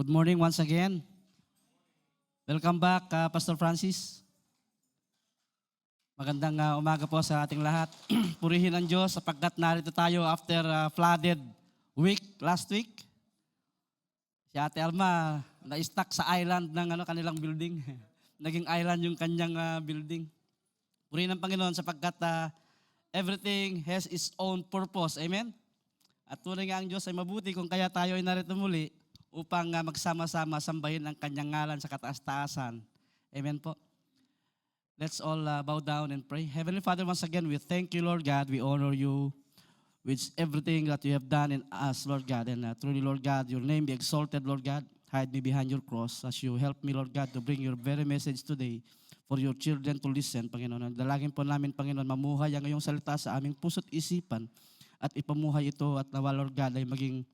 Good morning once again. Welcome back, Pastor Francis. Magandang umaga po sa ating lahat. Purihin ang Diyos sapagkat narito tayo after flooded week, last week. Si Ate Alma, na-stuck sa island ng kanilang building. Naging island yung kanyang building. Purihin ang Panginoon sapagkat everything has its own purpose. Amen? At tunay nga ang Diyos ay mabuti kung kaya tayo ay narito muli upang magsama-sama sambahin ang kanyang ngalan sa kataas-taasan. Amen po. Let's all bow down and pray. Heavenly Father, once again, we thank you, Lord God. We honor you with everything that you have done in us, Lord God. And truly, Lord God, your name be exalted, Lord God. Hide me behind your cross as you help me, Lord God, to bring your very message today for your children to listen, Panginoon. Dalangin po namin, Panginoon, mamuhay ang iyong salita sa aming puso't isipan at ipamuhay ito at nawa, Lord God, ay maging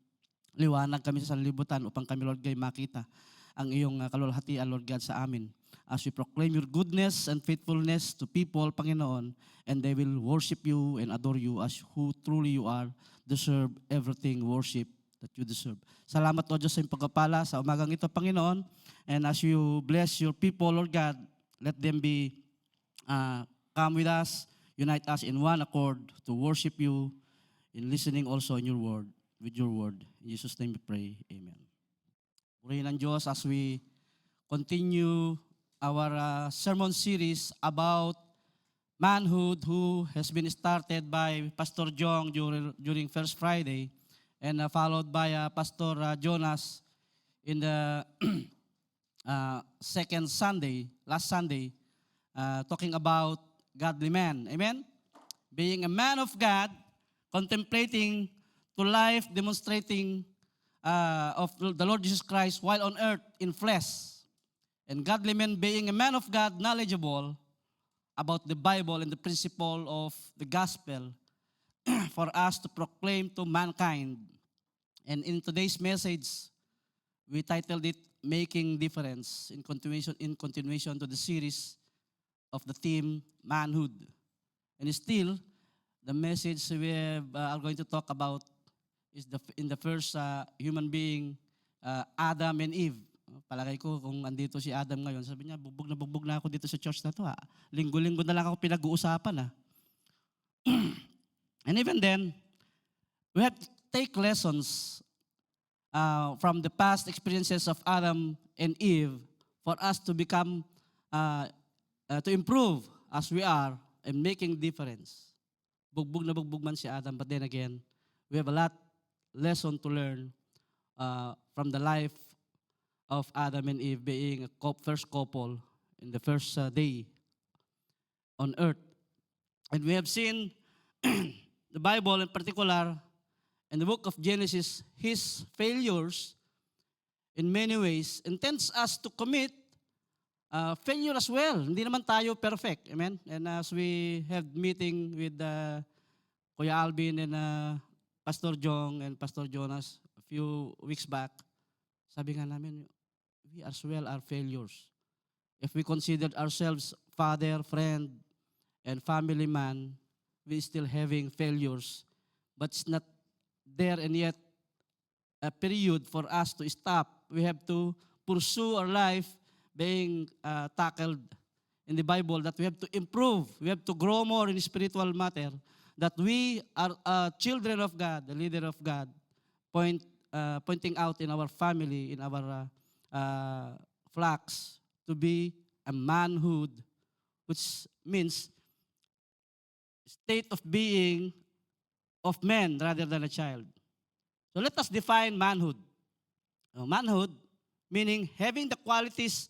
liwanag kami sa sanlibutan upang kami, Lord God, makita ang iyong kalulhatian, Lord God, sa amin. As we proclaim your goodness and faithfulness to people, Panginoon, and they will worship you and adore you as who truly you are, deserve everything worship that you deserve. Salamat, Lord Diyos, sa iyong pagpapala sa umagang ito, Panginoon. And as you bless your people, Lord God, let them be come with us, unite us in one accord to worship you in listening also in your word. With your word. In Jesus' name we pray. Amen. Purihin ang Diyos as we continue our sermon series about manhood who has been started by Pastor Jong during First Friday and followed by Pastor Jonas in the second Sunday, last Sunday, talking about godly man. Amen? Being a man of God, contemplating to life demonstrating of the Lord Jesus Christ while on earth in flesh. And godly men being a man of God, knowledgeable about the Bible and the principle of the gospel for us to proclaim to mankind. And in today's message, we titled it Making Difference in continuation to the series of the theme Manhood. And still, the message we are going to talk about is in the first human being, Adam and Eve. Palagay ko kung andito si Adam ngayon, sabi niya, bugbog na ako dito sa church na to. Linggo-linggo na lang ako pinag-uusapan. And even then, we have to take lessons from the past experiences of Adam and Eve for us to become, to improve as we are and making difference. Bugbog na bugbog man si Adam, but then again, we have a lot lesson to learn from the life of Adam and Eve being a first couple in the first day on earth. And we have seen the Bible in particular, in the book of Genesis, his failures in many ways intends us to commit failure as well. Hindi naman tayo perfect. Amen? And as we have meeting with Kuya Alvin and Pastor Jong and Pastor Jonas a few weeks back, sabi nga namin, we as well are failures. If we considered ourselves father, friend, and family man, we still having failures. But it's not there and yet a period for us to stop. We have to pursue our life being tackled in the Bible, that we have to improve, we have to grow more in spiritual matter, that we are children of God, the leader of God, pointing out in our family, in our flocks, to be a manhood, which means state of being of man rather than a child. So let us define manhood. Manhood, meaning having the qualities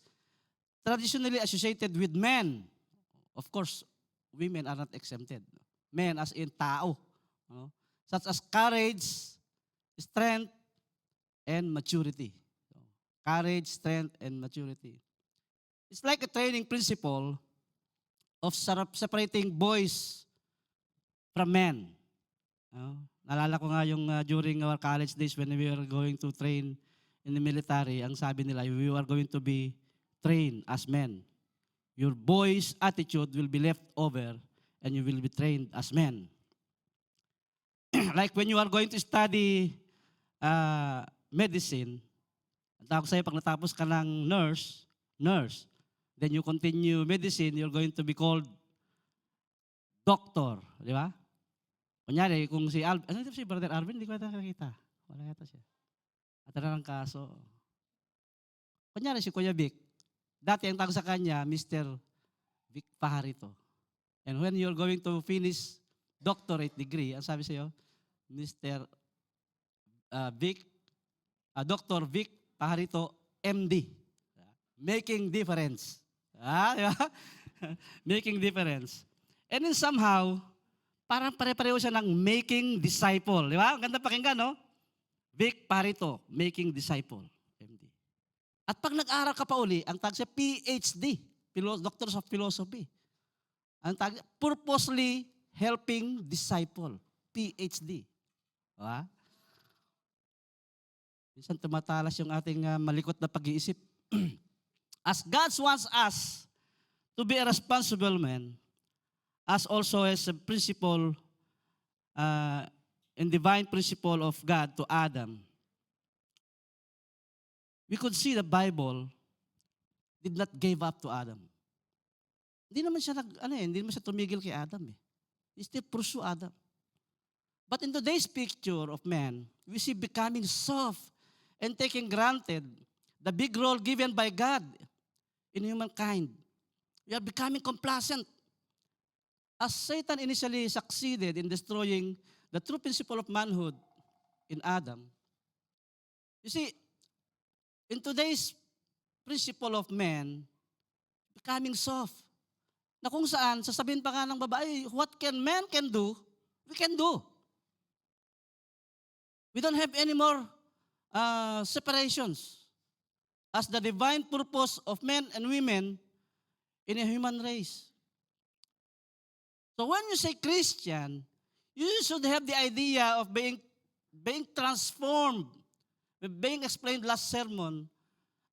traditionally associated with men. Of course, women are not exempted. Men as in tao. Such as courage, strength, and maturity. Courage, strength, and maturity. It's like a training principle of separating boys from men. Naalala ko nga yung during our college days when we were going to train in the military, ang sabi nila, we are going to be trained as men. Your boy's attitude will be left over and you will be trained as men. Like when you are going to study medicine, Ang tawag sa'yo, pag natapos ka ng nurse, then you continue medicine, you're going to be called doctor. Di ba? Kunyari, kung si Alvin, ano ito si Brother Alvin? Hindi ko ito nakakita. Wala yata siya. At ng kaso. Kunyari si Kuya Vic, dati ang tawag sa kanya, Mr. Vic Pajarito. And when you're going to finish doctorate degree, ang sabi sa'yo, Mr. Vic, Dr. Vic Pajarito, MD. Making difference. Di ba? Making difference. And then somehow, parang pare-pareho siya ng making disciple. Di ba? Ang ganda pakinggan, no? Vic Pajarito, making disciple. MD. At pag nag-aral ka pa uli, ang tag siya PhD, Doctors of Philosophy. Ang tag purposely helping disciple, PhD. Diba? Minsan tumatalas yung ating malikot na pag-iisip. As God wants us to be a responsible man, as also as a principle, and divine principle of God to Adam, we could see the Bible did not give up to Adam. Hindi naman siya hindi naman siya tumigil kay Adam eh. He still pursue Adam. But in today's picture of man, we see becoming soft and taking granted the big role given by God in humankind. We are becoming complacent. As Satan initially succeeded in destroying the true principle of manhood in Adam, you see, in today's principle of man, becoming soft, na kung saan, sasabihin pa nga ng babae, what man can do, we can do. We don't have any more separations as the divine purpose of men and women in a human race. So when you say Christian, you should have the idea of being transformed. Being explained last sermon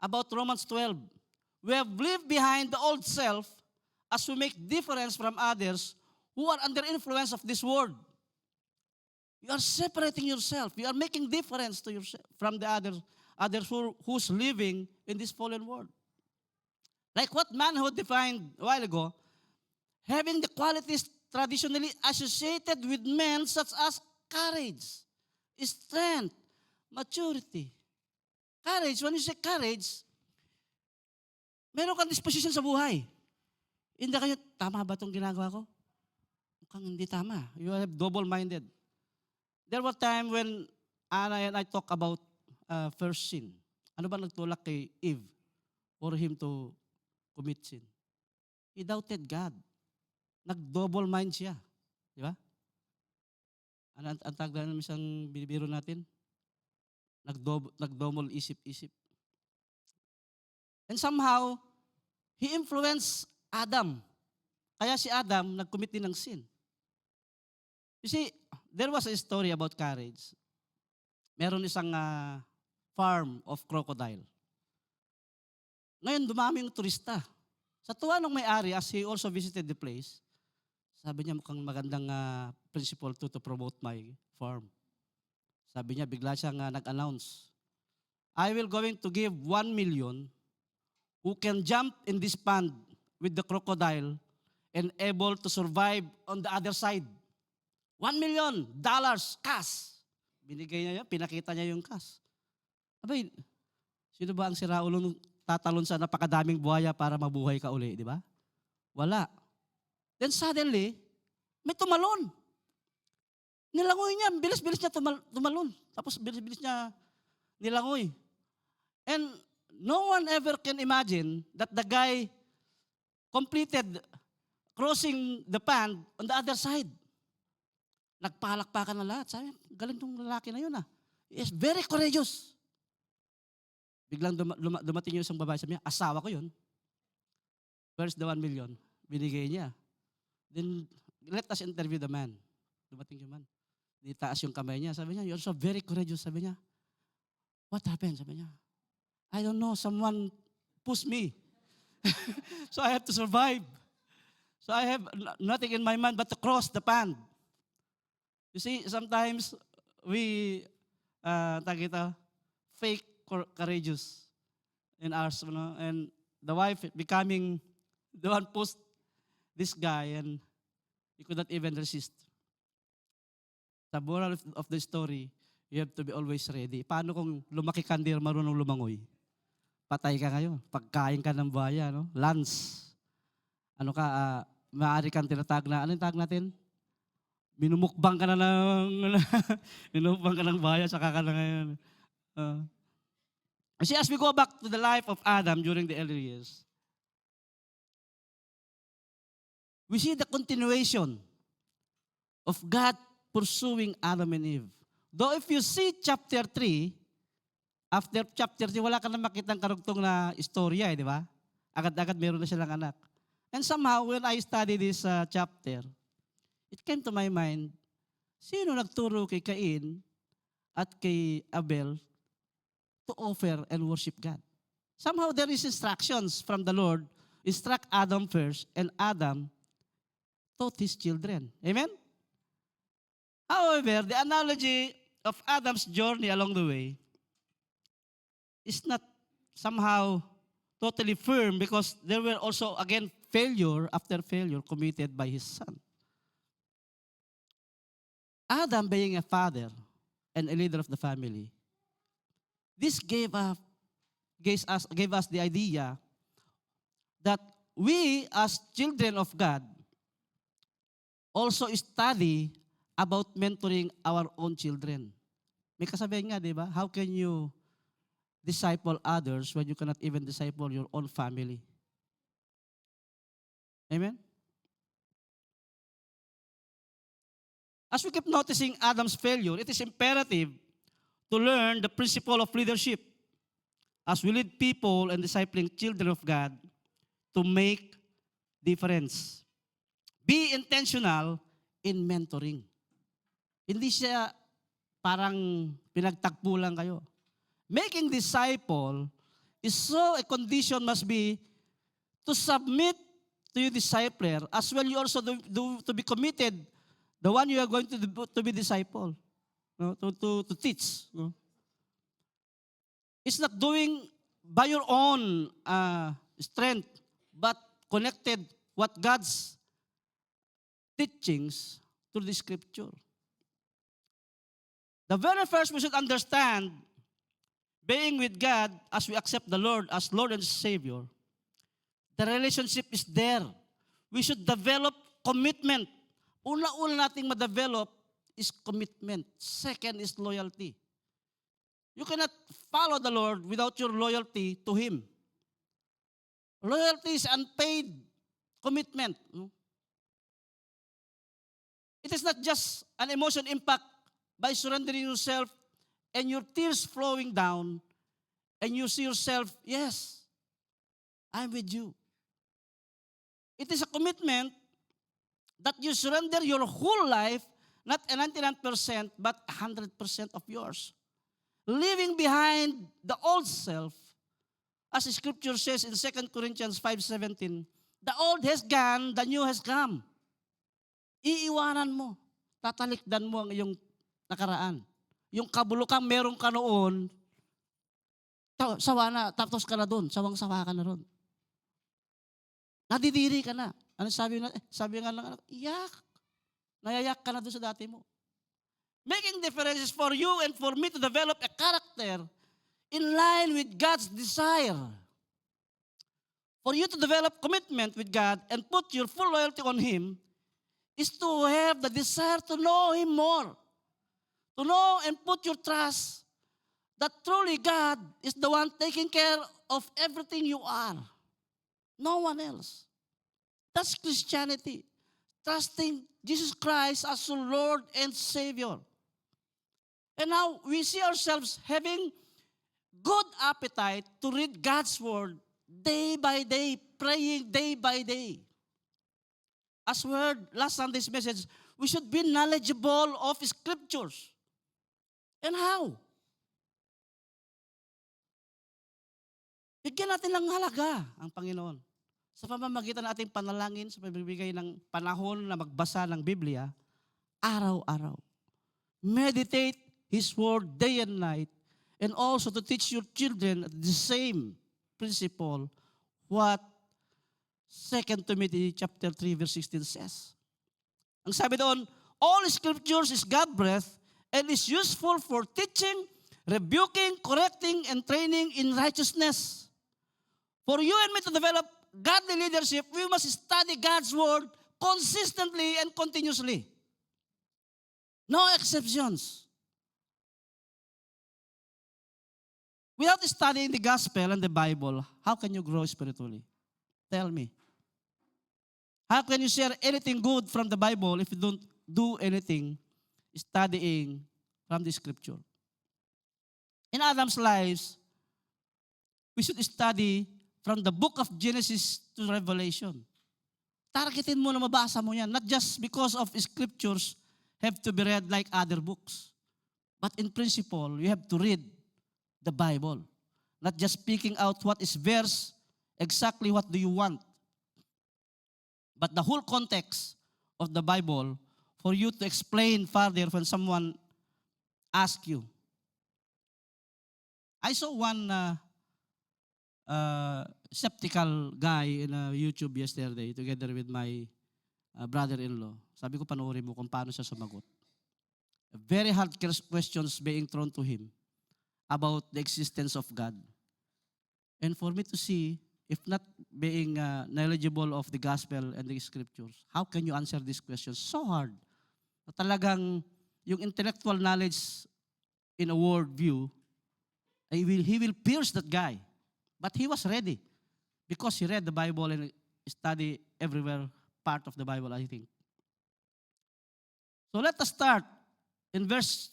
about Romans 12. We have lived behind the old self as we make difference from others who are under influence of this world. You are separating yourself. You are making difference to yourself from the others who's living in this fallen world. Like what manhood defined a while ago, having the qualities traditionally associated with men such as courage, strength, maturity. Courage, when you say courage, meron kang disposition sa buhay. Hindi kayo, tama ba itong ginagawa ko? Mukhang hindi tama. You are double-minded. There was time when Anna and I talk about first sin. Ano ba nagtulak kay Eve for him to commit sin? He doubted God. Nag-double mind siya. Di ba? Ano ang tawag na isang binibiro natin? Nag-double isip-isip. And somehow, he influenced Adam. Kaya si Adam nag-commit din ng sin. You see, there was a story about courage. Meron isang farm of crocodile. Ngayon, dumami yung turista. Sa tuwa ng may-ari, as he also visited the place, sabi niya mukhang magandang principle to promote my farm. Sabi niya, bigla siyang nag-announce, I will going to give 1 million who can jump in this pond with the crocodile and able to survive on the other side. $1 million cash. Binigay niya yun, pinakita niya yung cash. Abay, sino ba ang siraulong tatalon sa napakadaming buhaya para mabuhay ka uli, di ba? Wala. Then suddenly, may tumalon. Nilangoy niya, bilis-bilis niya tumalon. Tapos bilis-bilis niya nilangoy. And no one ever can imagine that the guy completed crossing the pond on the other side. Nagpalakpakan na lahat. Sabi, galing tong lalaki na yun He is very courageous. Biglang dumating yung isang babae, sabi niya, asawa ko yun. Where's the 1 million? Binigay niya. Then, let us interview the man. Dumating yung man. Ditaas yung kamay niya. Sabi niya, you're so very courageous. Sabi niya, what happened? Sabi niya, I don't know, someone pushed me. So I have to survive. So I have nothing in my mind but to cross the pond. You see, sometimes we fake courageous in ours, and the wife becoming the one post this guy, and he could not even resist. The moral of the story, you have to be always ready. Paano kung lumaki ka hindi marunong lumangoy? Patay ka ngayon. Pagkain ka ng buhaya, no? Lance. Ano ka, maaari kang tinatag na, ano yung tag natin? Minumukbang ka na ng, minumukbang ka ng buhaya, saka ka na ngayon. See, as we go back to the life of Adam during the early years, we see the continuation of God pursuing Adam and Eve. Though if you see chapter 3, after chapter 3, wala ka na makitang karugtong na istorya, di ba? Agad-agad meron na silang anak. And somehow, when I study this chapter, it came to my mind, sino nagturo kay Cain at kay Abel to offer and worship God? Somehow, there is instructions from the Lord, instruct Adam first, and Adam taught his children. Amen? However, the analogy of Adam's journey along the way is not somehow totally firm because there were also, again, failure after failure committed by his son. Adam being a father and a leader of the family, this gave us the idea that we as children of God also study about mentoring our own children. May kasabihan nga, di ba? How can you disciple others when you cannot even disciple your own family? Amen? As we keep noticing Adam's failure, it is imperative to learn the principle of leadership as we lead people and discipling children of God to make difference. Be intentional in mentoring. Hindi siya parang pinagtagpo lang kayo. Making disciple is so a condition must be to submit to your discipler as well you also to be committed the one you are going to be disciple, no? to teach. No? It's not doing by your own strength but connected what God's teachings through the scripture. The very first we should understand, being with God as we accept the Lord as Lord and Savior, the relationship is there. We should develop commitment. Una-una nating ma-develop is commitment. Second is loyalty. You cannot follow the Lord without your loyalty to Him. Loyalty is unpaid commitment. It is not just an emotion impact by surrendering yourself and your tears flowing down, and you see yourself, yes, I'm with you. It is a commitment that you surrender your whole life, not 99%, but 100% of yours. Leaving behind the old self, as the scripture says in 2 Corinthians 5:17, the old has gone, the new has come. Iiwanan mo, tatalikdan mo ang iyong nakaraan. Yung kabulukang meron ka noon, sawa na, tapos ka na doon, sawang-sawa ka na doon. Nadidiri ka na. Ano sabi nga lang, iyak. Nayayak ka na doon sa dati mo. Making differences for you and for me to develop a character in line with God's desire. For you to develop commitment with God and put your full loyalty on Him is to have the desire to know Him more. To know and put your trust that truly God is the one taking care of everything you are. No one else. That's Christianity. Trusting Jesus Christ as your Lord and Savior. And now we see ourselves having good appetite to read God's Word day by day, praying day by day. As we heard last Sunday's message, we should be knowledgeable of Scriptures. And how? Bigyan natin ng halaga ang Panginoon. Sa pamamagitan ng ating panalangin, sa pagbibigay ng panahon na magbasa ng Biblia, araw-araw. Meditate His Word day and night, and also to teach your children the same principle what 2 Timothy chapter 3 verse 16 says. Ang sabi doon, all scriptures is God-breathed and is useful for teaching, rebuking, correcting, and training in righteousness. For you and me to develop godly leadership, we must study God's word consistently and continuously. No exceptions. Without studying the gospel and the Bible, how can you grow spiritually? Tell me. How can you share anything good from the Bible if you don't do anything studying from the scripture? In Adam's lives, we should study from the book of Genesis to Revelation. Targetin mo na mabasa mo yan. Not just because of scriptures have to be read like other books. But in principle, you have to read the Bible. Not just picking out what is verse, exactly what do you want. But the whole context of the Bible for you to explain further when someone asks you. I saw one skeptical guy in YouTube yesterday together with my brother-in-law. Sabi ko, panoorin mo kung paano siya sumagot. Very hard questions being thrown to him about the existence of God. And for me to see, if not being knowledgeable of the gospel and the scriptures, how can you answer these questions? So hard. Talagang yung intellectual knowledge in a world view, he will pierce that guy. But he was ready because he read the Bible and studied everywhere part of the Bible, I think. So let us start in verse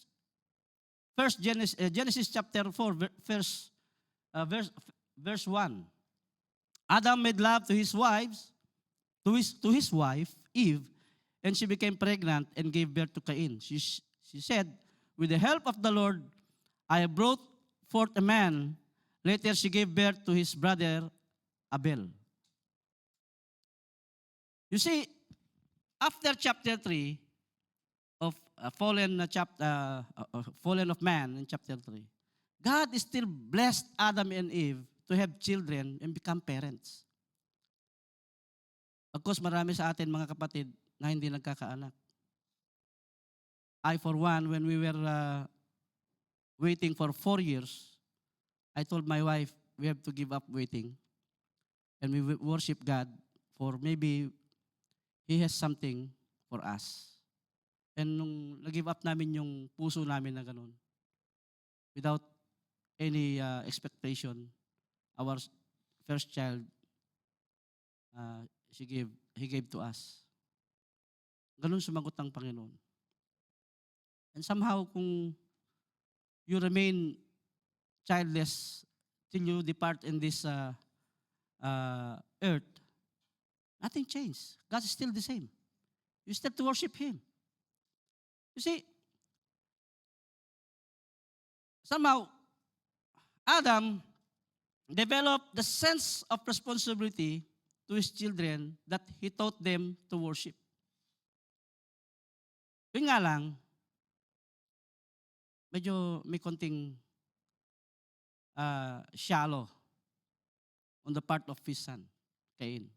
Genesis chapter 4, verse 1. Adam made love to his wife, Eve, and she became pregnant and gave birth to Cain. She said, with the help of the Lord, I have brought forth a man. Later she gave birth to his brother Abel. You see, after chapter 3 of fallen of man in chapter 3, God still blessed Adam and Eve to have children and become parents. Of course, marami sa atin mga kapatid na hindi nagkakaanak. I, for one, when we were waiting for 4 years, I told my wife, we have to give up waiting. And we worship God for maybe He has something for us. And nung nag-give up namin yung puso namin na ganun, without any expectation, our first child, He gave to us. Ganun sumagot ang Panginoon. And somehow, kung you remain childless till you depart in this earth, nothing changed. God is still the same. You still have to worship Him. You see, somehow, Adam developed the sense of responsibility to his children that he taught them to worship. Yun nga lang, medyo may konting shallow on the part of his son, Cain.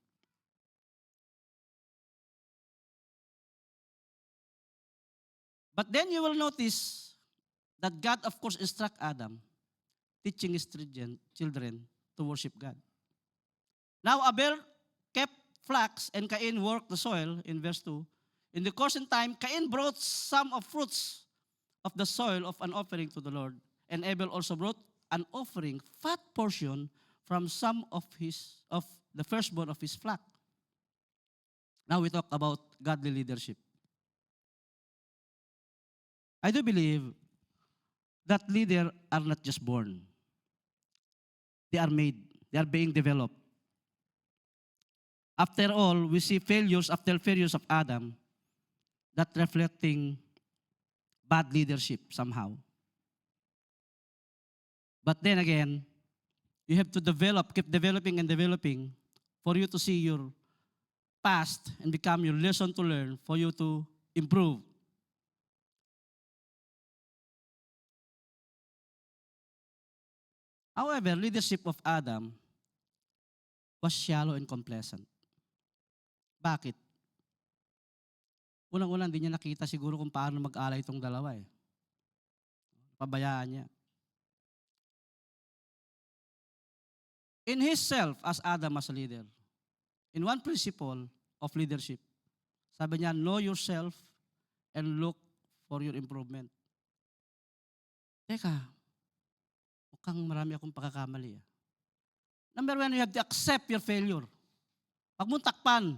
But then you will notice that God, of course, instruct Adam, teaching his children to worship God. Now Abel kept flocks and Cain worked the soil, in verse 2. In the course and time, Cain brought some of fruits of the soil of an offering to the Lord, and Abel also brought an offering, fat portion, from some of the firstborn of his flock. Now we talk about godly leadership. I do believe that leaders are not just born. They are made. They are being developed. After all, we see failures after failures of Adam that reflecting bad leadership somehow. But then again, you have to keep developing and developing for you to see your past and become your lesson to learn for you to improve. However, leadership of Adam was shallow and complacent. Bakit? Unang-una, hindi niya nakita siguro kung paano mag-alay itong dalawa eh. Pabayaan niya. In himself, as Adam as a leader, in one principle of leadership, sabi niya, know yourself and look for your improvement. Teka, mukhang marami akong pagkakamali. Number one, you have to accept your failure. Pag mong takpan,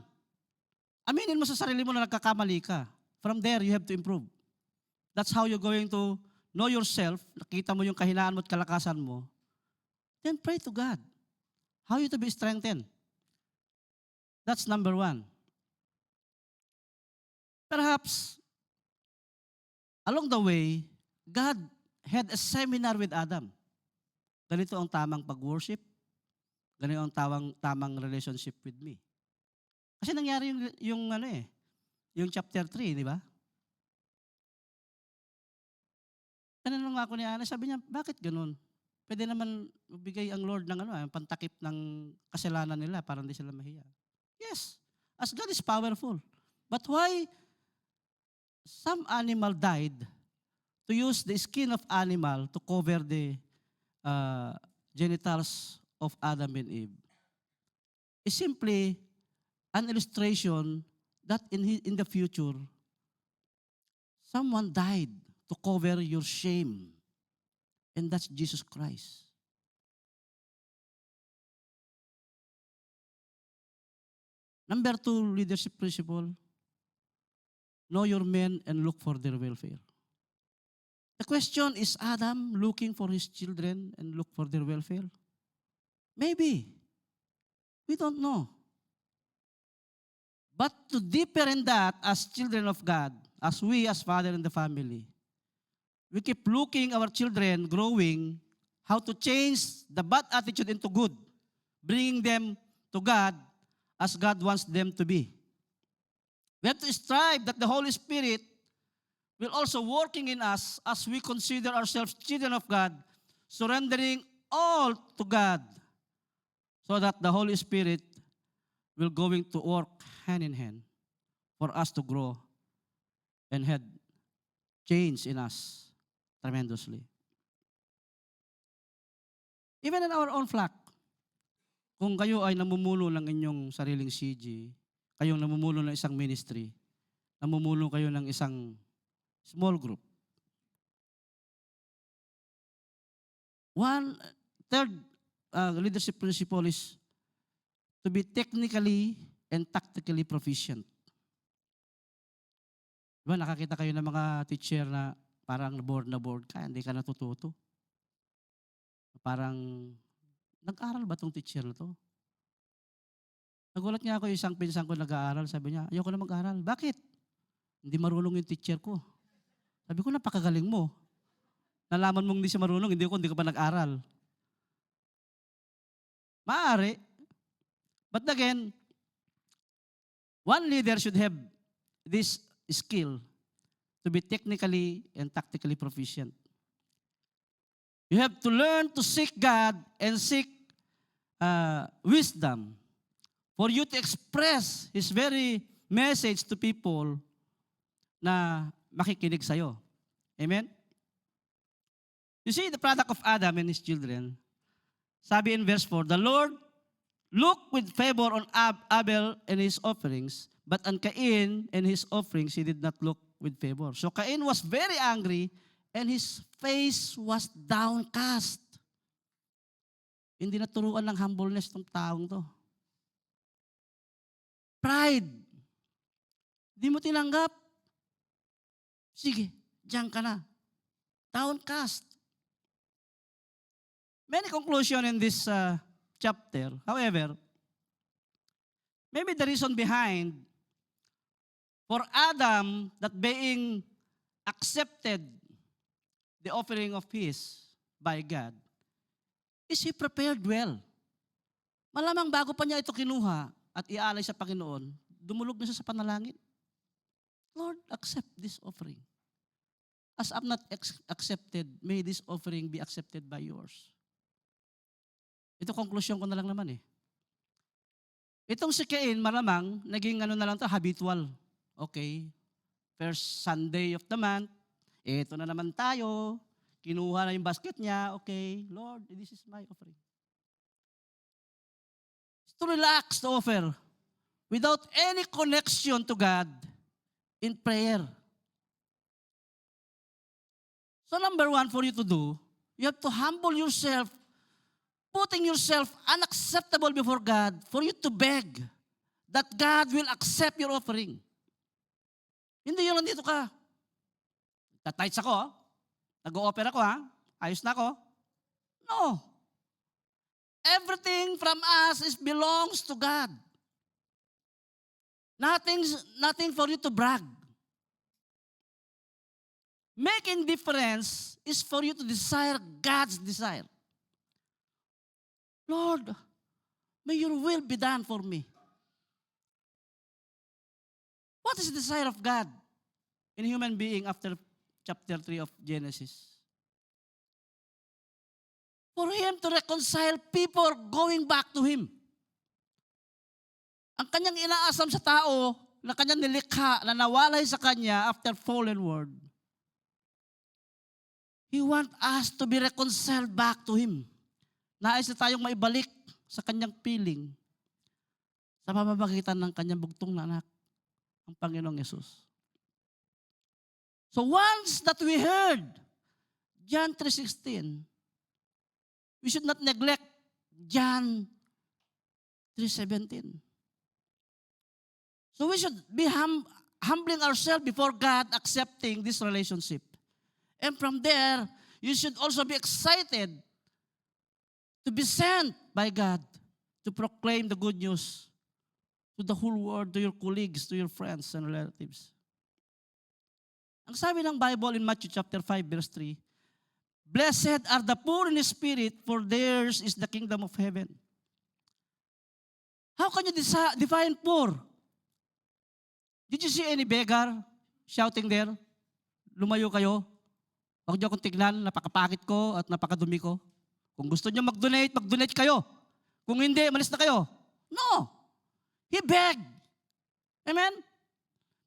aminin mo sa sarili mo na nagkakamali ka. From there, you have to improve. That's how you're going to know yourself. Nakita mo yung kahinaan mo at kalakasan mo. Then pray to God. How you to be strengthened. That's number one. Perhaps, along the way, God had a seminar with Adam. Ganito ang tamang pag-worship. Ganito ang tamang relationship with me. Kasi nangyari yung chapter 3, di ba? Tanong nga ako ni Ana, sabi niya, bakit ganun? Pwede naman bigay ang Lord ng pantakip ng kasalanan nila para hindi sila mahiya. Yes, as God is powerful. But why some animal died to use the skin of animal to cover the genitals of Adam and Eve? It's simply an illustration that in the future, someone died to cover your shame. And that's Jesus Christ. Number 2, leadership principle, know your men and look for their welfare. The question, is Adam looking for his children and look for their welfare? Maybe. We don't know. But to deeper in that, as children of God, as we as father in the family, we keep looking our children growing, how to change the bad attitude into good, bringing them to God as God wants them to be. We have to strive that the Holy Spirit will also working in us as we consider ourselves children of God, surrendering all to God, so that the Holy Spirit will going to work hand in hand for us to grow and have change in us tremendously. Even in our own flock, kung kayo ay namumuno ng inyong sariling CG, kayong namumuno ng isang ministry, namumuno kayo ng isang small group. One third leadership principle is to be technically and tactically proficient. Diba, nakakita kayo ng mga teacher na parang na board ka, hindi ka natututo. Parang, nag-aral ba itong teacher na to? Nagulat nga ako, isang pinsan ko nag-aaral, sabi niya, ayoko na mag-aral. Bakit? Hindi marunong yung teacher ko. Sabi ko, napakagaling mo. Nalaman mong hindi siya marunong, hindi ka pa nag-aral. Maaari. But again, one leader should have this skill to be technically and tactically proficient. You have to learn to seek God and seek wisdom for you to express His very message to people na makikinig sa'yo. Amen? You see, the product of Adam and his children, sabi in verse 4, the Lord looked with favor on Abel and his offerings, but on Cain and his offerings, He did not look with favor. So Cain was very angry, and his face was downcast. Hindi naturuan ng humbleness ng taong to. Pride. Di mo tinanggap. Sige, diyan ka na. Downcast. Many conclusions in this chapter. However, maybe the reason behind for Adam that being accepted the offering of his by God is he prepared well. Malamang bago pa niya ito kinuha at ialay sa Panginoon, dumulog na siya sa panalangin. Lord, accept this offering. As I'm not accepted, may this offering be accepted by yours. Ito conclusion ko na lang naman eh. Itong si Cain, malamang, naging ano na lang to, habitual. Okay, first Sunday of the month, ito na naman tayo, kinuha na yung basket niya, okay, Lord, this is my offering. To relax the offer without any connection to God in prayer. So number one for you to do, you have to humble yourself, putting yourself unacceptable before God for you to beg that God will accept your offering. Hindi yun, nandito ka. Tatights ako, nag-o-offer ako, ayos na ako. No. Everything from us belongs to God. Nothing for you to brag. Making difference is for you to desire God's desire. Lord, may your will be done for me. What is the desire of God in human being after chapter 3 of Genesis? For Him to reconcile people going back to Him. Ang kanyang inaasam sa tao na kanyang nilikha na nawalay sa kanya after fallen world, He wants us to be reconciled back to Him. Nais na tayong maibalik sa kanyang piling sa pamamagitan ng kanyang bugtong na anak, ang Panginoong Yesus. So once that we heard John 3:16, we should not neglect John 3:17. So we should be humbling ourselves before God, accepting this relationship. And from there, you should also be excited to be sent by God to proclaim the good news to the whole world, to your colleagues, to your friends and relatives. Ang sabi ng Bible in Matthew chapter 5, verse 3, Blessed are the poor in spirit, for theirs is the kingdom of heaven. How can you define poor? Did you see any beggar shouting there? Lumayo kayo. Huwag niyo akong tignan, napakapakit ko at napakadumi ko. Kung gusto niyo mag-donate, mag-donate kayo. Kung hindi, malis na kayo. No. He begged. Amen?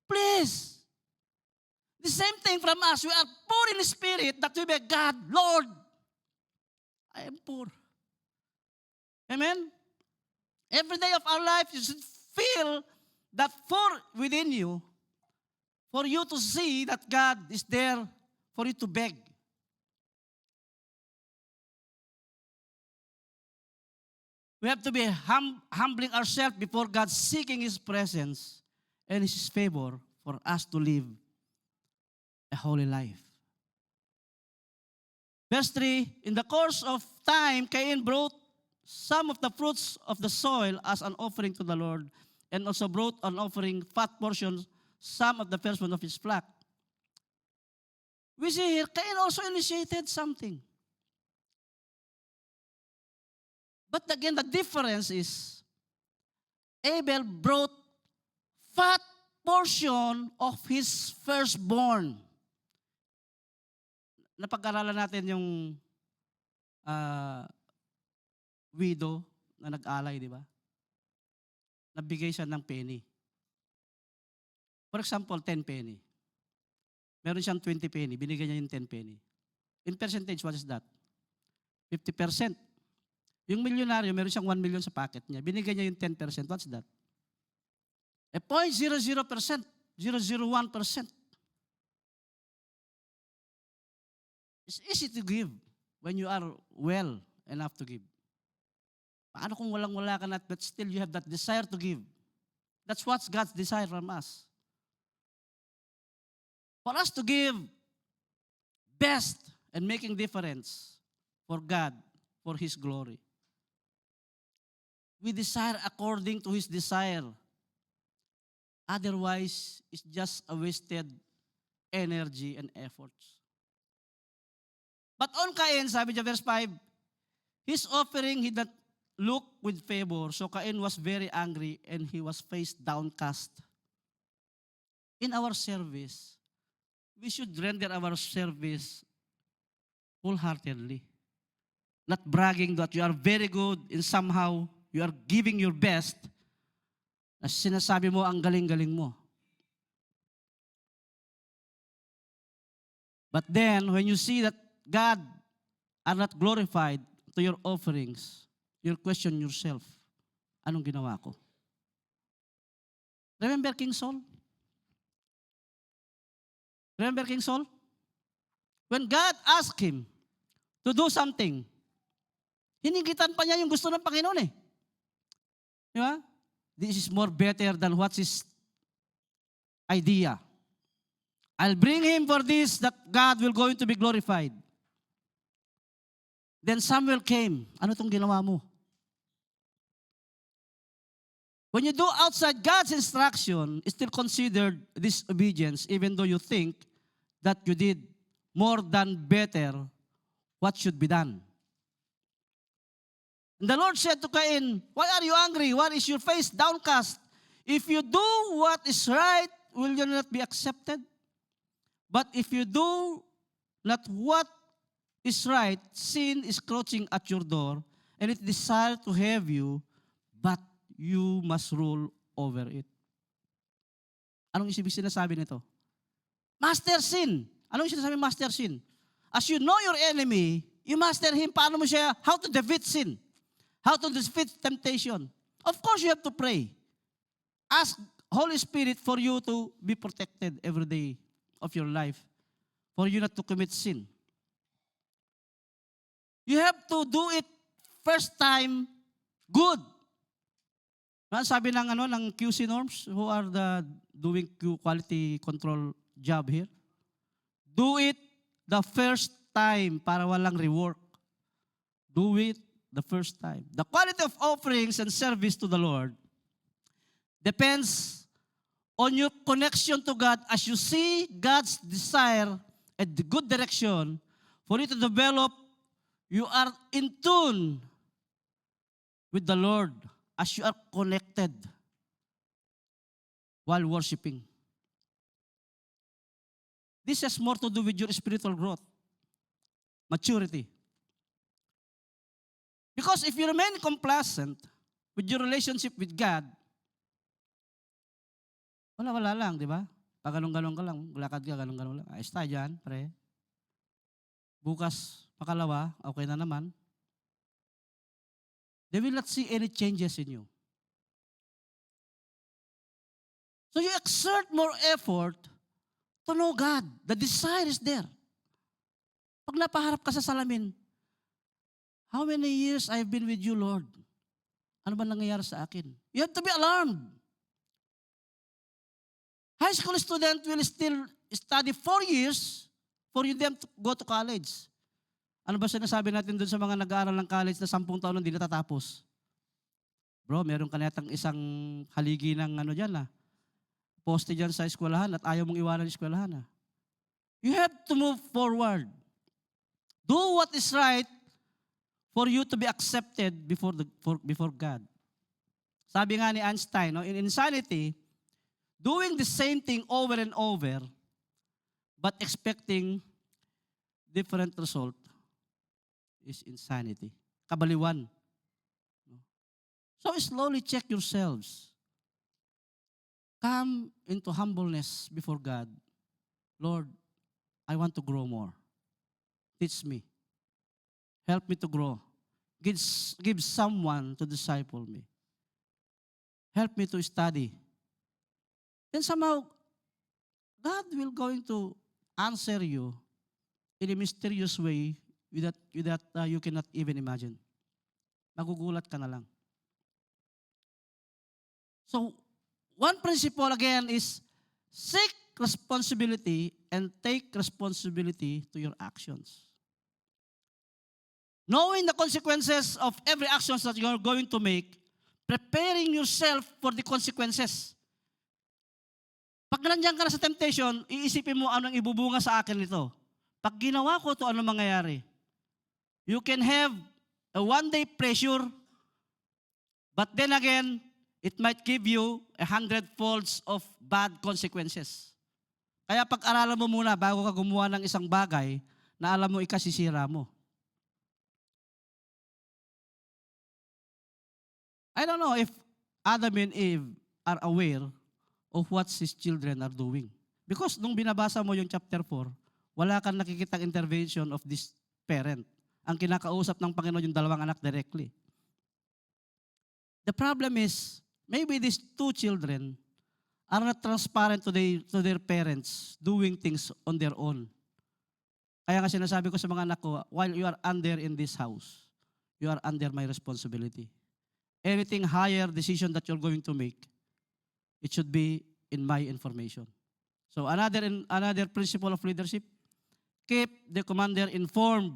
Please. The same thing from us. We are poor in spirit that we beg God, Lord, I am poor. Amen? Every day of our life, you should feel that for within you, for you to see that God is there for you to beg. We have to be humbling ourselves before God, seeking His presence and His favor for us to live a holy life. Verse 3, in the course of time, Cain brought some of the fruits of the soil as an offering to the Lord, and also brought an offering fat portions, some of the firstborn of his flock. We see here, Cain also initiated something. But again, the difference is, Abel brought fat portion of his firstborn. Napag-aralan natin yung widow na nag-alay, di ba? Nabigay siya ng penny. For example, 10 penny. Meron siyang 20 penny, binigay niya yung 10 penny. In percentage, what is that? 50%. Yung milyonaryo, meron siyang 1 million sa pocket niya, binigay niya yung 10%, what's that? 0.00%, 0.001%. It's easy to give when you are well enough to give. Paano kung walang-wala ka na but still you have that desire to give? That's what's God's desire from us. For us to give best and making difference for God, for His glory. We desire according to His desire. Otherwise, it's just a wasted energy and efforts. But on Cain, sabi niya verse 5, his offering he did not look with favor. So Cain was very angry and he was face downcast. In our service, we should render our service wholeheartedly. not bragging that you are very good and somehow you are giving your best, na sinasabi mo ang galing-galing mo. But then, when you see that God are not glorified to your offerings, you'll question yourself, anong ginawa ko? Remember King Saul? Remember King Saul? When God asked him to do something, hinigitan pa niya yung gusto ng Panginoon eh. Di ba? This is more better than what's his idea. I'll bring him for this that God will going to be glorified. Then Samuel came. Ano itong ginawa mo? When you do outside God's instruction, it's still considered disobedience even though you think that you did more than better what should be done. And the Lord said to Cain, why are you angry? Why is your face downcast? If you do what is right, will you not be accepted? But if you do not what is right, sin is crouching at your door, and it desires to have you, but you must rule over it. Anong isibig sinasabi nito? Master sin. Anong sinasabi master sin? As you know your enemy, you master him. Paano mo siya? How to defeat sin? How to defeat temptation? Of course, you have to pray. Ask Holy Spirit for you to be protected every day of your life, for you not to commit sin. You have to do it first time good. Sabi ng QC norms, who are the doing quality control job here? Do it the first time para walang rework. Do it the first time. The quality of offerings and service to the Lord depends on your connection to God as you see God's desire and the good direction for you to develop. You are in tune with the Lord as you are connected while worshiping. This has more to do with your spiritual growth, maturity. Because if you remain complacent with your relationship with God, wala lang, di ba? Pag galong-galong ka lang, lakad ka, galong-galong lang. Ayos tayo dyan, pre. Bukas, pakalawa, okay na naman. They will not see any changes in you. So you exert more effort to know God. The desire is there. Pag napaharap ka sa salamin, how many years I've been with you, Lord? Ano ba nangyayari sa akin? You have to be alarmed. High school student will still study 4 years for them to go to college. Ano ba sinasabi natin doon sa mga nag-aaral ng college na 10 taon hindi natatapos? Bro, meron ka natang isang haligi ng dyan poste dyan sa eskwelahan at ayaw mong iwanan yung eskwelahan You have to move forward. Do what is right for you to be accepted before God. Sabi nga ni Einstein, in insanity, doing the same thing over and over, but expecting different result is insanity. Kabaliwan. So slowly check yourselves. Come into humbleness before God. Lord, I want to grow more. Teach me. Help me to grow. Give someone to disciple me. Help me to study. Then somehow, God will going to answer you in a mysterious way that you cannot even imagine. Magugulat ka na lang. So, one principle again is seek responsibility and take responsibility to your actions. Knowing the consequences of every action that you are going to make, preparing yourself for the consequences. Pag nandiyan ka na sa temptation, iisipin mo anong ibubunga sa akin nito. Pag ginawa ko ito, anong mangyayari? You can have a one-day pleasure, but then again, it might give you 100 folds of bad consequences. Kaya pag-aralan mo muna bago ka gumawa ng isang bagay na alam mo ikasisira mo. I don't know if Adam and Eve are aware of what his children are doing. Because nung binabasa mo yung chapter 4, wala kang nakikitang intervention of this parent. Ang kinakausap ng Panginoon yung dalawang anak directly. The problem is, maybe these two children are not transparent to their parents doing things on their own. Kaya nga sinasabi ko sa mga anak ko, while you are under in this house, you are under my responsibility. Anything higher decision that you're going to make, it should be in my information. So another principle of leadership, keep the commander informed.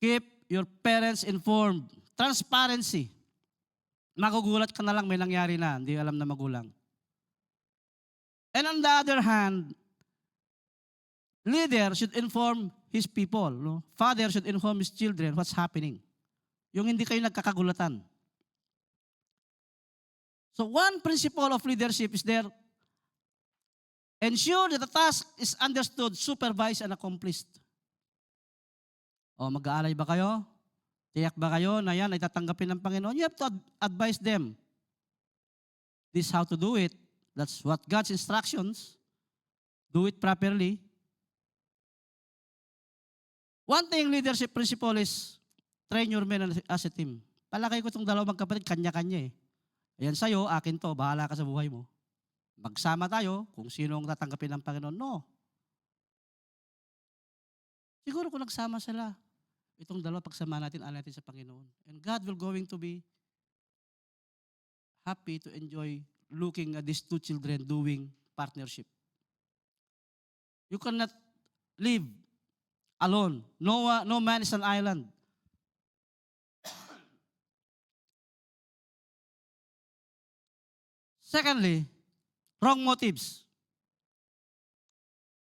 Keep your parents informed. Transparency. Magugulat ka na lang may nangyari na, hindi alam na magulang. And on the other hand, leader should inform his people. No? Father should inform his children what's happening. Yung hindi kayo nagkakagulatan. So one principle of leadership is there, ensure that the task is understood, supervised, and accomplished. O mag-aalay ba kayo? Tiyak ba kayo na yan ay tatanggapin ng Panginoon? You have to advise them. This is how to do it. That's what God's instructions. Do it properly. One thing leadership principle is train your men as a team. Palakay ko itong dalawang magkapatid, kanya-kanya eh. Ayan sa'yo, akin to, bahala ka sa buhay mo. Magsama tayo kung sino ang tatanggapin ng Panginoon. No. Siguro kung nagsama sila, itong dalawa pagsama natin, ala natin sa Panginoon. And God will going to be happy to enjoy looking at these two children doing partnership. You cannot live alone. No man is an island. Secondly, wrong motives.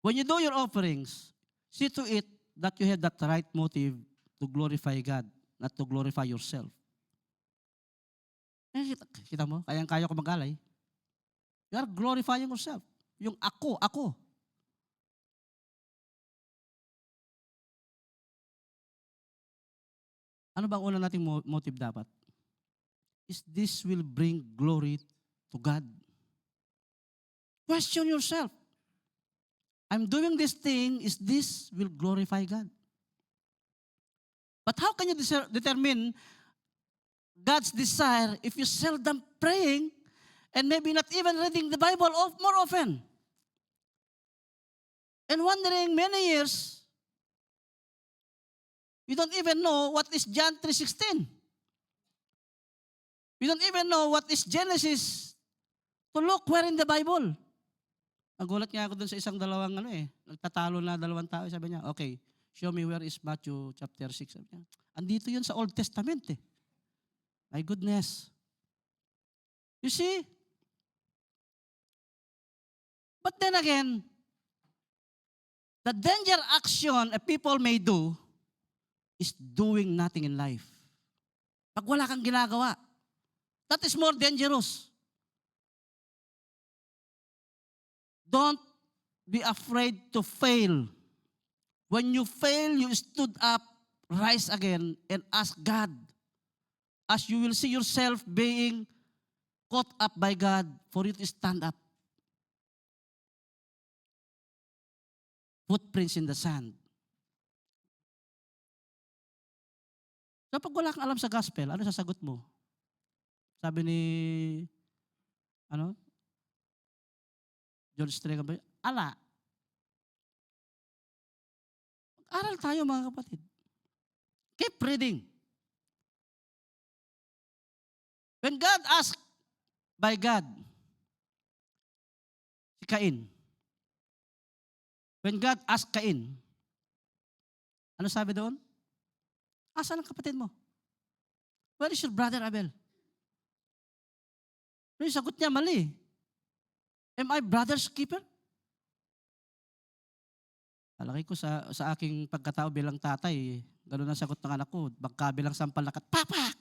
When you do your offerings, see to it that you have that right motive to glorify God, not to glorify yourself. Kita mo, kaya ko mag-alay. You are glorifying yourself. Yung ako. Ano ba ang una nating motive dapat? Is this will bring glory to God. Question yourself. I'm doing this thing, is this will glorify God? But how can you determine God's desire if you seldom praying and maybe not even reading the Bible more often? And wondering many years, you don't even know what is John 3:16. You don't even know what is Genesis to look where in the Bible. Nagulat nga ako dun sa isang dalawang nagtatalo na dalawang tao. Sabi niya, okay, show me where is Matthew chapter 6. Sabi niya, andito yun sa Old Testament eh. My goodness. You see? But then again, the danger action a people may do is doing nothing in life. Pag wala kang ginagawa, that is more dangerous. Don't be afraid to fail. When you fail, you stood up, rise again, and ask God. As you will see yourself being caught up by God for you to stand up. Footprints in the sand. So pag wala kang alam sa gospel, ano sasagot mo? Sabi ni, George Stregan ba? Ala. Aral tayo mga kapatid. Keep reading. When God asked by God, si Cain. When God asked Cain, ano sabi doon? Asan ang kapatid mo? Where is your brother Abel? Yung sagot niya mali. Am I brother's keeper? Alaki ko sa aking pagkatao bilang tatay, gano'n ang sagot ng anak ko, magkabilang sampal na Papa!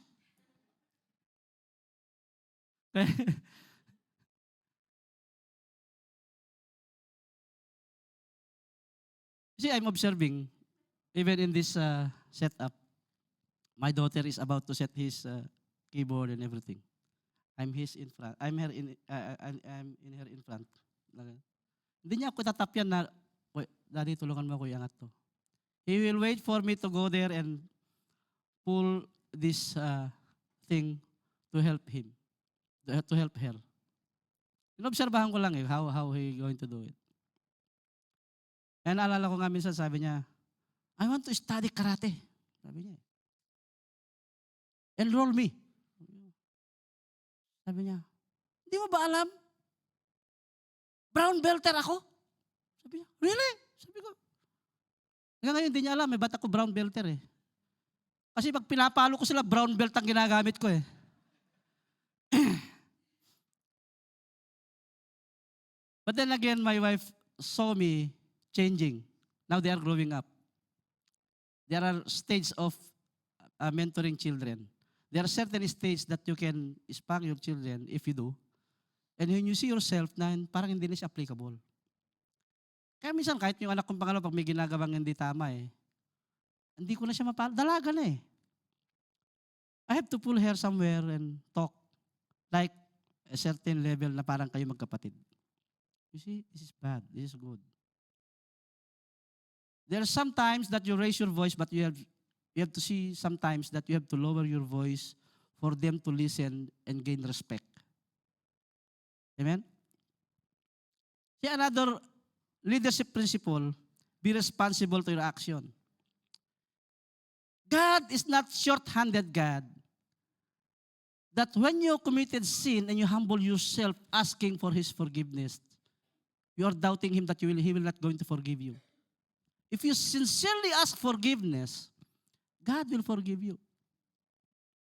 See, I'm observing, even in this setup, My daughter is about to set his keyboard and everything. I'm his in front. I'm in her in front. Hindi niya ako tatapyan na, "Wait, Daddy, tulungan mo ako iangat to." He will wait for me to go there and pull this thing to help him, to help her. Inobserbahan ko lang how he going to do it. And naalala ko nga minsan, sabi niya, "I want to study karate." Sabi niya. "Enroll me." Sabi niya, "Hindi mo ba alam? Brown belter ako." Sabi niya, "Really?" Sabi ko. Hanggang ngayon, hindi niya alam, ba't ako brown belter eh. Kasi pag pinapalo ko sila, brown belt ang ginagamit ko eh. But then again, my wife saw me changing. Now they are growing up. There are stages of mentoring children. There are certain stages that you can spank your children if you do. And when you see yourself na parang hindi na siya applicable. Kaya minsan kahit yung anak kong pangalawa, pag may ginagawang hindi tama hindi ko na siya mapala. Dalaga na eh. I have to pull her somewhere and talk like a certain level na parang kayo magkapatid. You see, this is bad. This is good. There are sometimes that you raise your voice, but you have to see sometimes that you have to lower your voice for them to listen and gain respect. Amen? See, another leadership principle, be responsible to your action. God is not short-handed God. That when you committed sin and you humble yourself asking for His forgiveness, you are doubting Him that He will not going to forgive you. If you sincerely ask forgiveness, God will forgive you.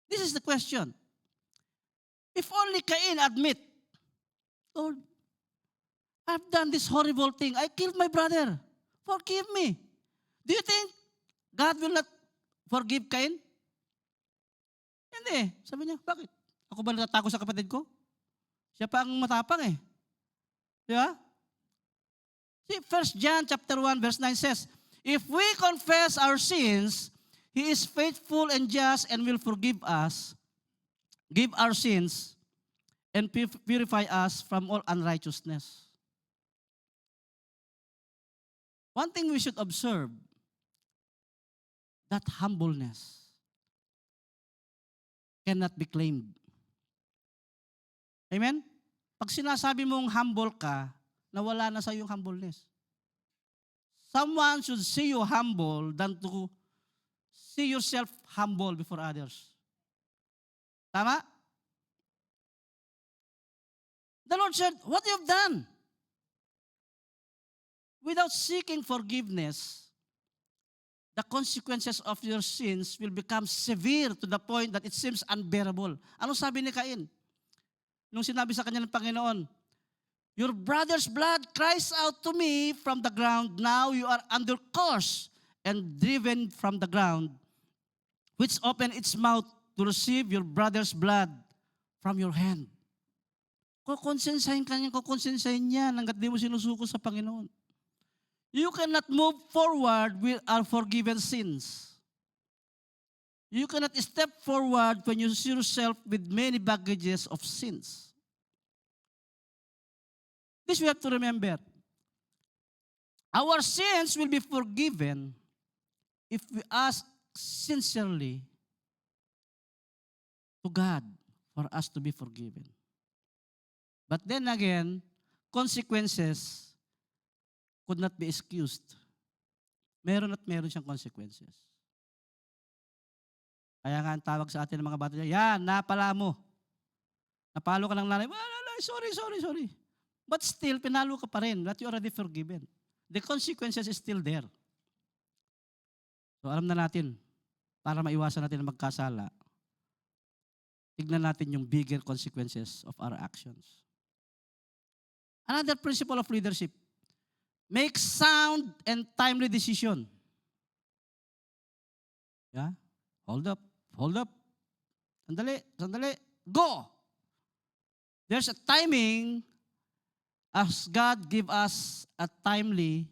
This is the question. If only Cain admit, "Lord, I've done this horrible thing. I killed my brother. Forgive me." Do you think God will not forgive Cain? Hindi. Sabi niya, "Bakit? Ako ba natatakot sa kapatid ko? Siya pa ang matapang eh." Di ba? See, 1 John chapter 1 verse 9 says, "If we confess our sins, He is faithful and just and will forgive us, give our sins, and purify us from all unrighteousness." One thing we should observe, that humbleness cannot be claimed. Amen? Pag sinasabi mong humble ka, nawala na sa iyong humbleness. Someone should see you humble than to see yourself humble before others. Tama? The Lord said, "What you have done?" Without seeking forgiveness, the consequences of your sins will become severe to the point that it seems unbearable. Ano sabi ni Cain? Nung sinabi sa kanya ng Panginoon, "Your brother's blood cries out to me from the ground. Now you are under curse and driven from the ground, which opened its mouth to receive your brother's blood from your hand." Kukonsensahin niya hanggat di mo sinusuko sa Panginoon. You cannot move forward with our forgiven sins. You cannot step forward when you see yourself with many baggages of sins. This we have to remember. Our sins will be forgiven if we ask sincerely to God for us to be forgiven. But then again, consequences could not be excused. Meron at meron siyang consequences. Kaya nga ang tawag sa atin ng mga bata, "Yan, napala mo. Napalo ka ng nanay. Sorry. But still, pinalo ka pa rin, that you already forgiven. The consequences is still there. So alam na natin, para maiwasan natin ang magkasala, tignan natin yung bigger consequences of our actions. Another principle of leadership, make sound and timely decision. Yeah? Hold up. Sandali. Go! There's a timing as God give us a timely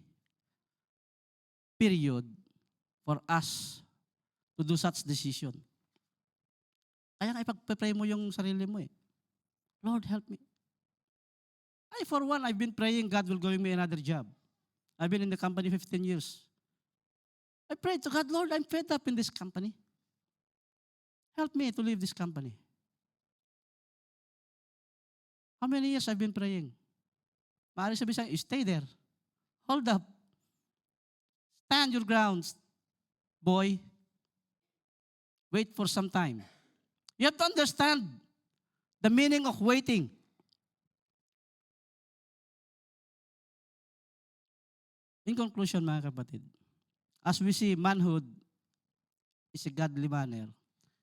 period for us to do such decision. Kaya nga ipag-pray mo yung sarili mo eh. Lord, help me. For one, I've been praying God will give me another job. I've been in the company 15 years. I prayed to God, Lord, I'm fed up in this company. Help me to leave this company. How many years I've been praying? Maaari sabihin sa'yo, stay there. Hold up. Stand your grounds, boy. Wait for some time. You have to understand the meaning of waiting. In conclusion, mga kapatid, as we see, manhood is a godly manner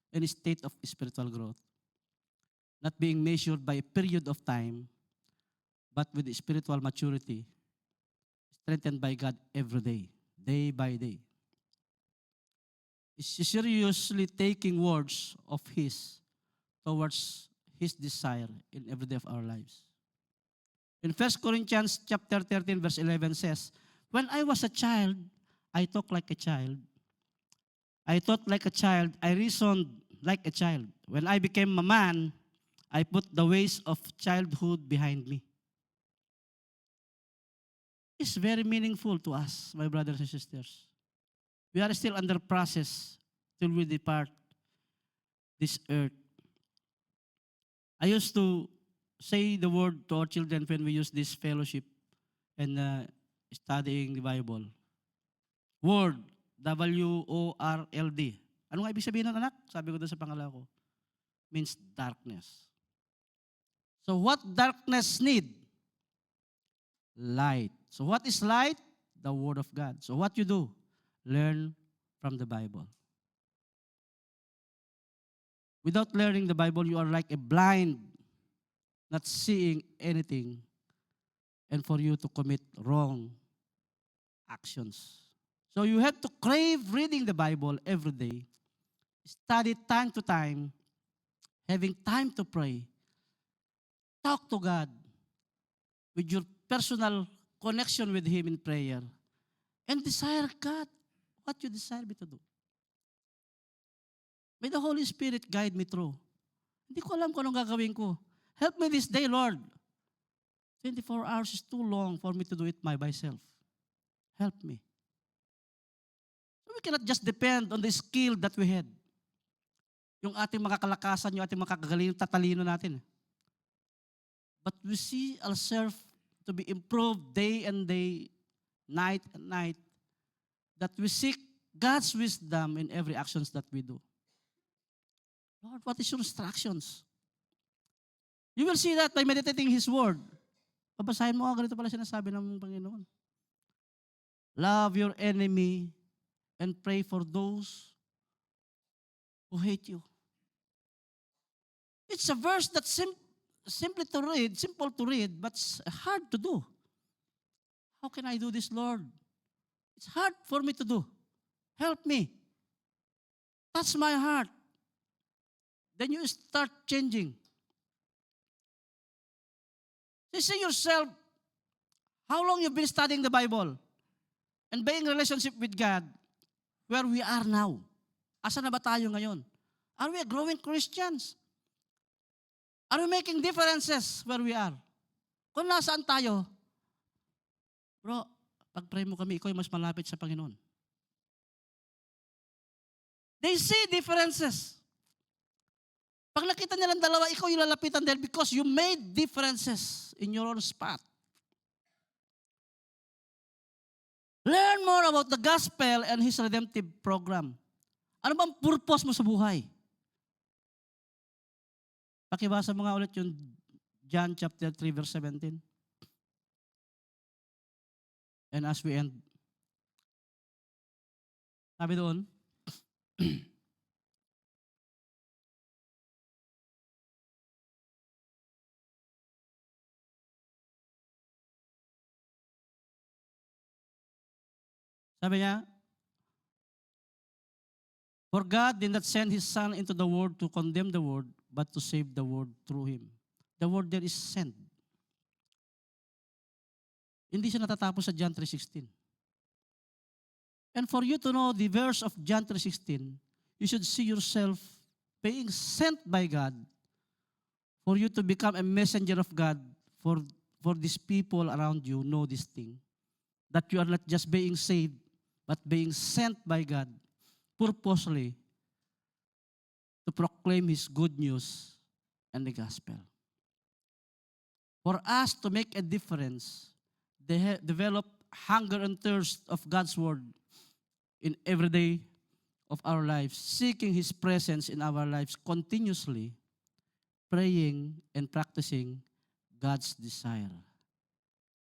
and a state of spiritual growth, not being measured by a period of time, but with spiritual maturity, strengthened by God every day by day. Is seriously taking words of His towards His desire in every day of our lives. In 1 Corinthians chapter 13, verse 11 says, when I was a child, I talked like a child. I thought like a child. I reasoned like a child. When I became a man, I put the ways of childhood behind me. It's very meaningful to us, my brothers and sisters. We are still under process till we depart this earth. I used to say the word to our children when we use this fellowship and studying the Bible. Word, W-O-R-L-D. Ano nga ibig sabihin ng anak? Sabi ko doon sa pangalawa ko. Means darkness. So what darkness need? Light. So what is light? The Word of God. So what you do? Learn from the Bible. Without learning the Bible, you are like a blind, not seeing anything, and for you to commit wrong actions. So you have to crave reading the Bible every day, study time to time, having time to pray, talk to God with your personal connection with Him in prayer, and desire God what you desire me to do. May the Holy Spirit guide me through. Hindi ko alam kung anong gagawin ko. Help me this day, Lord. 24 hours is too long for me to do it by myself. Help me. We cannot just depend on the skill that we had. Yung ating mga kalakasan, yung ating mga kagagaling, tatalino natin. But we see ourselves to be improved day and day, night and night, that we seek God's wisdom in every actions that we do. Lord, what is your instructions? You will see that by meditating His Word. Babasahin mo, ganito pala sinasabi ng Panginoon. Love your enemy and pray for those who hate you. It's a verse that's simple to read, but hard to do. How can I do this, Lord? It's hard for me to do. Help me. Touch my heart. Then you start changing. You see yourself, how long you've been studying the Bible and being in relationship with God, where we are now. Asa na ba tayo ngayon? Are we growing Christians? Are we making differences where we are? Kung nasaan tayo, bro, pag-pray mo kami, ikaw ay mas malapit sa Panginoon. They see differences. Pag nakita nilang dalawa, ikaw yung lalapitan dahil because you made differences in your own spot. Learn more about the gospel and His redemptive program. Ano bang purpose mo sa buhay? Pakibasa mo nga ulit yung John chapter 3 verse 17. And as we end, sabi doon, sabi niya, for God did not send His Son into the world to condemn the world, but to save the world through Him. The word there is sent. Hindi siya natatapos sa John 3:16. And for you to know the verse of John 3:16, you should see yourself being sent by God for you to become a messenger of God for these people around you know this thing. That you are not just being saved, but being sent by God purposely to proclaim His good news and the gospel. For us to make a difference, develop hunger and thirst of God's word in every day of our lives, seeking His presence in our lives continuously, praying and practicing God's desire.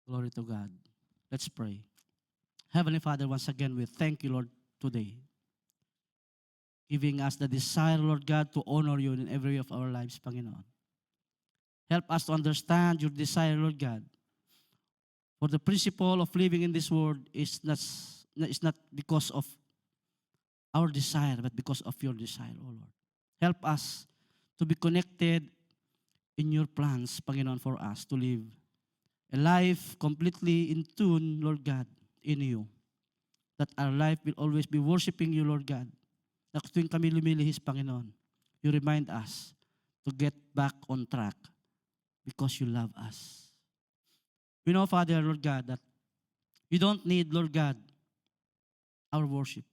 Glory to God. Let's pray. Heavenly Father, once again, we thank you, Lord, today, giving us the desire, Lord God, to honor you in every of our lives, Panginoon. Help us to understand your desire, Lord God. For the principle of living in this world is not because of our desire, but because of your desire, O Lord. Help us to be connected in your plans, Panginoon, for us to live a life completely in tune, Lord God, in you. That our life will always be worshiping you, Lord God. Na tuwing kami lumilihis, Panginoon, you remind us to get back on track because you love us. We know, Father, Lord God, that you don't need, Lord God, our worship,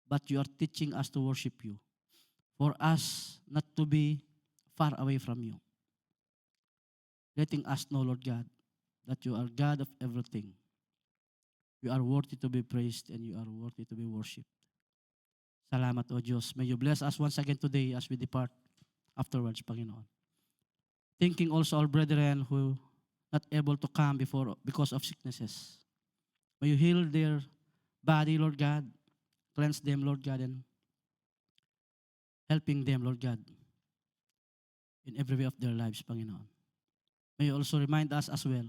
but you are teaching us to worship you for us not to be far away from you. Letting us know, Lord God, that you are God of everything. You are worthy to be praised and you are worthy to be worshipped. Salamat, O Diyos. May you bless us once again today as we depart afterwards, Panginoon. Thinking also our brethren who not able to come because of sicknesses. May you heal their body, Lord God. Cleanse them, Lord God, and helping them, Lord God, in every way of their lives, Panginoon. May you also remind us as well,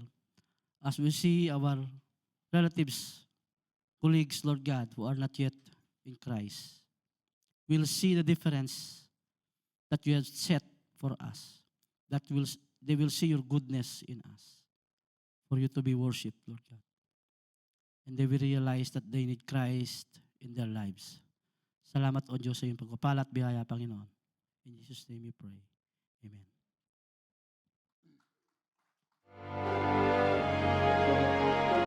as we see our relatives, colleagues, Lord God, who are not yet in Christ. We'll see the difference that you have set for us. They will see your goodness in us for you to be worshipped, Lord God. And they will realize that they need Christ in their lives. Salamat, O Diyos, sa iyong pagpapala at biyaya, Panginoon. In Jesus' name we pray. Amen.